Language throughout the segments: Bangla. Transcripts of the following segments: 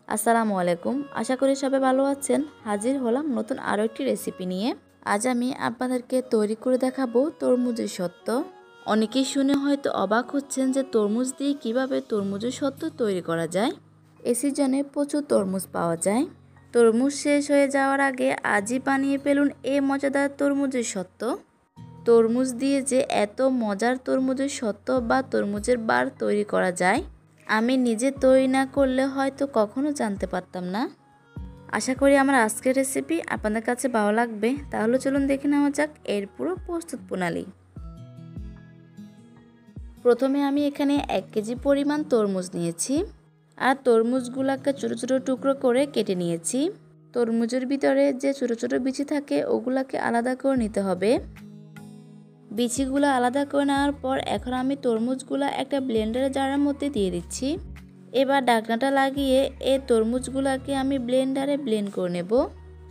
আসসালামু আলাইকুম। আশা করি সবাই ভালো আছেন। হাজির হলাম নতুন আরও একটি রেসিপি নিয়ে। আজ আমি আপনাদেরকে তৈরি করে দেখাবো তরমুজের সত্ত্ব। অনেকেই শুনে হয়তো অবাক হচ্ছেন যে তরমুজ দিয়ে কিভাবে তরমুজের সত্ত্ব তৈরি করা যায়। এই সিজনে প্রচুর তরমুজ পাওয়া যায়। তরমুজ শেষ হয়ে যাওয়ার আগে আজই বানিয়ে ফেলুন এই মজাদার তরমুজের সত্ত্ব। তরমুজ দিয়ে যে এত মজার তরমুজের সত্ত্ব বা তরমুজের বার তৈরি করা যায়, আমি নিজে তৈরি না করলে হয়তো কখনো জানতে পারতাম না। আশা করি আমার আজকের রেসিপি আপনাদের কাছে ভালো লাগবে। তাহলে চলুন দেখে নেওয়া যাক এর পুরো প্রস্তুত প্রণালী। প্রথমে আমি এখানে 1 কেজি পরিমাণ তরমুজ নিয়েছি আর তরমুজগুলোকে ছোটো ছোটো টুকরো করে কেটে নিয়েছি। তরমুজের ভিতরে যে ছোটো ছোটো বিচি থাকে ওগুলোকে আলাদা করে নিতে হবে। বিচিগুলো আলাদা করে নেওয়ার পর এখন আমি তরমুজগুলো একটা ব্লেন্ডার জারের মধ্যে দিয়ে দিচ্ছি। এবার ঢাকনাটা লাগিয়ে এই তরমুজগুলোকে আমি ব্লেন্ডারে ব্লেন্ড করে নেব।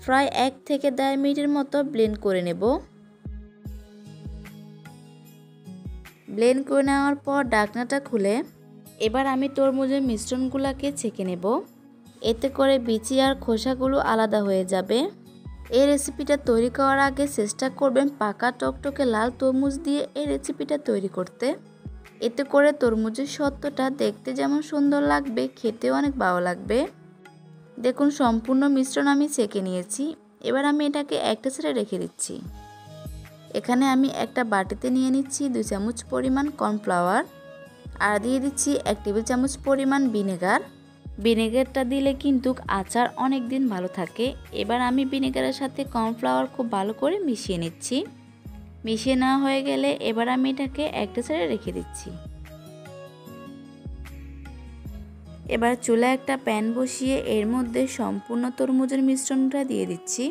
প্রায় 1 থেকে 1.5 মিনিটের মতো ব্লেন্ড করে নেব। ব্লেন্ড করে নেওয়ার পর ঢাকনাটা খুলে এবার আমি তরমুজের মিশ্রণগুলোকে ছেঁকে নেব। এতে করে বিচি আর খোসাগুলো আলাদা হয়ে যাবে। এই রেসিপিটা তৈরি করার আগে চেষ্টা করবেন পাকা টকটকে লাল তরমুজ দিয়ে এই রেসিপিটা তৈরি করতে। এতে করে তরমুজের সত্ত্বটা দেখতে যেমন সুন্দর লাগবে, খেতেও অনেক ভালো লাগবে। দেখুন সম্পূর্ণ মিশ্রণ আমি ছেঁকে নিয়েছি। এবার আমি এটাকে একটা সাইডে রেখে দিচ্ছি। এখানে আমি একটা বাটিতে নিয়ে নিচ্ছি 2 চামচ পরিমাণ কর্নফ্লাওয়ার আর দিয়ে দিচ্ছি 1 টেবিল চামচ পরিমাণ ভিনেগার। ভিনেগারটা দিলে কিন্তু আচার অনেক দিন ভালো থাকে। এবার আমি ভিনেগারের সাথে কর্নফ্লাওয়ার খুব ভালো করে মিশিয়ে নিচ্ছি। মিশিয়ে নেওয়া হয়ে গেলে এবার আমি এটাকে একটা সাইডে রেখে দিচ্ছি। এবার চুলায় একটা প্যান বসিয়ে এর মধ্যে সম্পূর্ণ তরমুজের মিশ্রণটা দিয়ে দিচ্ছি।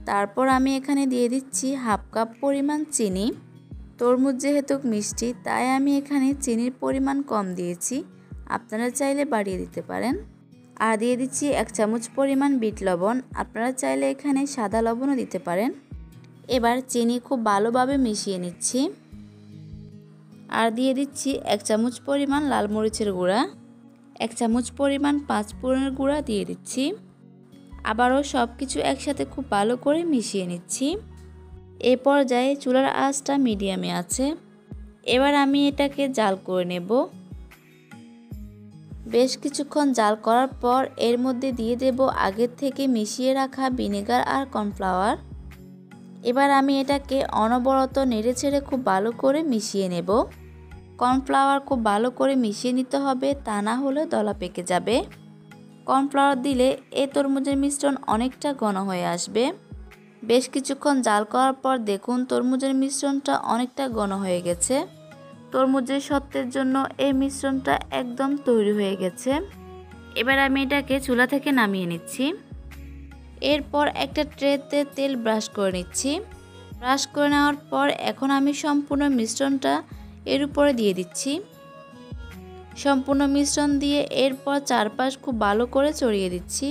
তারপর আমি এখানে দিয়ে দিচ্ছি 1/2 কাপ পরিমাণ চিনি। তরমুজ যেহেতু মিষ্টি তাই আমি এখানে চিনির পরিমাণ কম দিয়েছি, আপনারা চাইলে বাড়িয়ে দিতে পারেন। আর দিয়ে দিচ্ছি 1 চামচ পরিমাণ বিট লবণ, আপনারা চাইলে এখানে সাদা লবণও দিতে পারেন। এবার চিনি খুব ভালোভাবে মিশিয়ে নিচ্ছি। আর দিয়ে দিচ্ছি 1 চামচ পরিমাণ লাল মরিচের গুঁড়া, 1 চামচ পরিমাণ 5 ফোড়নের গুঁড়া দিয়ে দিচ্ছি। আবারও সব কিছু একসাথে খুব ভালো করে মিশিয়ে নিচ্ছি। এই পর্যায়ে চুলার আঁচটা মিডিয়ামে আছে। এবার আমি এটাকে জাল করে নেব। বেশ কিছুক্ষণ জাল করার পর এর মধ্যে দিয়ে দেব আগের থেকে মিশিয়ে রাখা ভিনেগার আর কর্নফ্লাওয়ার। এবার আমি এটাকে অনবরত নেড়েচেড়ে খুব ভালো করে মিশিয়ে নেব। কর্নফ্লাওয়ার খুব ভালো করে মিশিয়ে নিতে হবে, তা না হলে দলা পেকে যাবে। কর্নফ্লাওয়ার দিলে এই তরমুজের মিশ্রণ অনেকটা ঘন হয়ে আসবে। বেশ কিছুক্ষণ জাল করার পর দেখুন তরমুজের মিশ্রণটা অনেকটা ঘন হয়ে গেছে। তরমুজের সত্ত্বের জন্য এই মিশ্রণটা একদম তৈরি হয়ে গেছে। এবার আমি এটাকে চুলা থেকে নামিয়ে নিচ্ছি। এরপর একটা ট্রেতে তেল ব্রাশ করে নিচ্ছি। ব্রাশ করে নেওয়ার পর এখন আমি সম্পূর্ণ মিশ্রণটা এর উপরে দিয়ে দিচ্ছি। সম্পূর্ণ মিশ্রণ দিয়ে এরপর চারপাশ খুব ভালো করে ছড়িয়ে দিচ্ছি।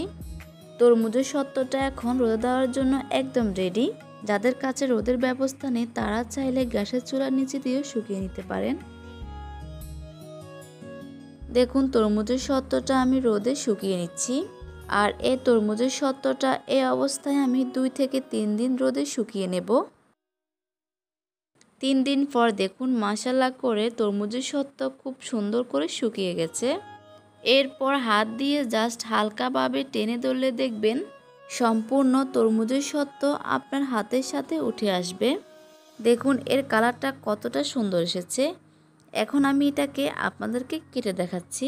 তরমুজের সত্ত্বটা এখন রোদে দেওয়ার জন্য একদম রেডি। যাদের কাছে রোদের ব্যবস্থা নেই তারা চাইলে গ্যাসের চুলার নিচে দিয়েও শুকিয়ে নিতে পারেন। দেখুন তরমুজের সত্ত্বটা আমি রোদে শুকিয়ে নিচ্ছি। আর এই তরমুজের সত্ত্বটা এই অবস্থায় আমি 2 থেকে 3 দিন রোদে শুকিয়ে নেব। 3 দিন পর দেখুন মাশাআল্লাহ করে তরমুজের সত্ত্ব খুব সুন্দর করে শুকিয়ে গেছে। এরপর হাত দিয়ে জাস্ট হালকাভাবে টেনে ধরলে দেখবেন সম্পূর্ণ তরমুজের সত্ত্ব আপনার হাতের সাথে উঠে আসবে। দেখুন এর কালারটা কতটা সুন্দর এসেছে। এখন আমি এটাকে আপনাদেরকে কেটে দেখাচ্ছি।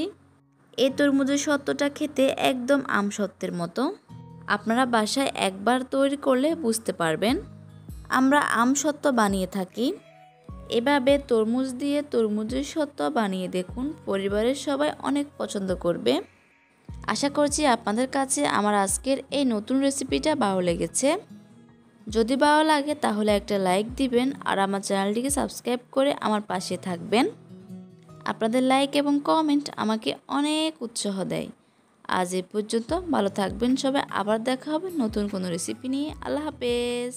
এই তরমুজের সত্ত্বটা খেতে একদম আম সত্ত্বের মতো। আপনারা বাসায় একবার তৈরি করলে বুঝতে পারবেন। আমরা আম সত্ত্ব বানিয়ে থাকি। এভাবে তরমুজ দিয়ে তরমুজের সত্ত্ব বানিয়ে দেখুন, পরিবারের সবাই অনেক পছন্দ করবে। আশা করছি আপনাদের কাছে আমার আজকের এই নতুন রেসিপিটা ভালো লেগেছে। যদি ভালো লাগে তাহলে একটা লাইক দিবেন আর আমার চ্যানেলটিকে সাবস্ক্রাইব করে আমার পাশে থাকবেন। আপনাদের লাইক এবং কমেন্ট আমাকে অনেক উৎসাহ দেয়। আজ এই পর্যন্ত, ভালো থাকবেন সবাই। আবার দেখা হবে নতুন কোনো রেসিপি নিয়ে। আল্লাহ হাফেজ।